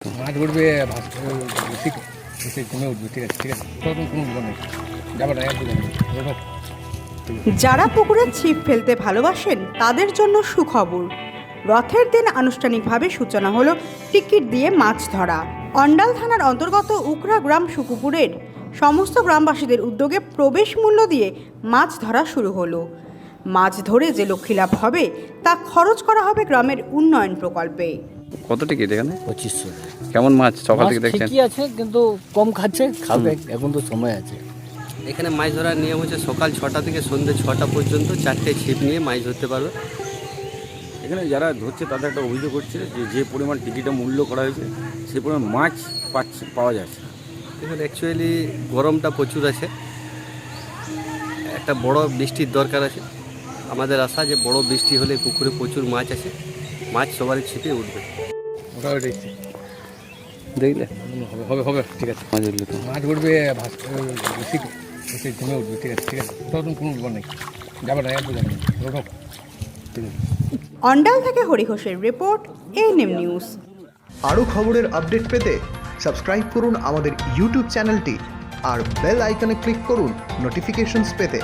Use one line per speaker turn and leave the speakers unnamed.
মাছ উঠবে কমে উঠবে, ঠিক আছে ঠিক আছে, তখন কোনো ব্যাপার নেই, যাবার একদম।
যারা পুকুরে ছিপ ফেলতে ভালোবাসেন তাদের জন্য সুখবর। রথের দিন আনুষ্ঠানিকভাবে সূচনা হলো টিকিট দিয়ে মাছ ধরা। অন্ডাল থানার অন্তর্গত উকরা গ্রাম সুকুপুরের সমস্ত গ্রামবাসীদের উদ্যোগে প্রবেশ মূল্য দিয়ে মাছ ধরা শুরু হলো। মাছ ধরে যে লক্ষ্মী লাভ হবে তা খরচ করা হবে গ্রামের উন্নয়ন প্রকল্পে।
কত টিকিট এখানে?
2500।
কেমন মাছ সকাল থেকে দেখছেন?
ঠিকই আছে, কিন্তু কম খাচ্ছে, খাবে, এখন তো সময় আছে।
এখানে মাছ ধরার নিয়ম হচ্ছে সকাল 6টা থেকে সন্ধ্যে 6টা পর্যন্ত 4টে ছিপ নিয়ে মাছ ধরতে পারবে।
এখানে যারা ধরছে তাদের একটা অভিযোগ হচ্ছে যে পরিমাণ টিকিটের মূল্য করা হয়েছে সেই পরিমাণ মাছ পাওয়া যাচ্ছে।
এখানে অ্যাকচুয়ালি গরমটা প্রচুর আছে, একটা বড় বৃষ্টির দরকার আছে। আমাদের আশা যে বড় বৃষ্টি হলে পুকুরে প্রচুর মাছ আছে, মাছ সবারই ছিপে উঠবে।
ওটা দেখছি,
দেখলে
হবে হবে হবে, ঠিক আছে।
মাছ উঠলে তো
মাছ উঠবে কমে উঠবে, ঠিক আছে ঠিক আছে, তখন কোনো ব্যাপার নেই, যাবার একদম। ঠিক আছে।
অন্ডাল থেকে হরি ঘোষের রিপোর্ট, এএনএম নিউজ।
আরও খবরের আপডেট পেতে সাবস্ক্রাইব করুন আমাদের ইউটিউব চ্যানেলটি আর বেল আইকনে ক্লিক করুন নোটিফিকেশনস পেতে।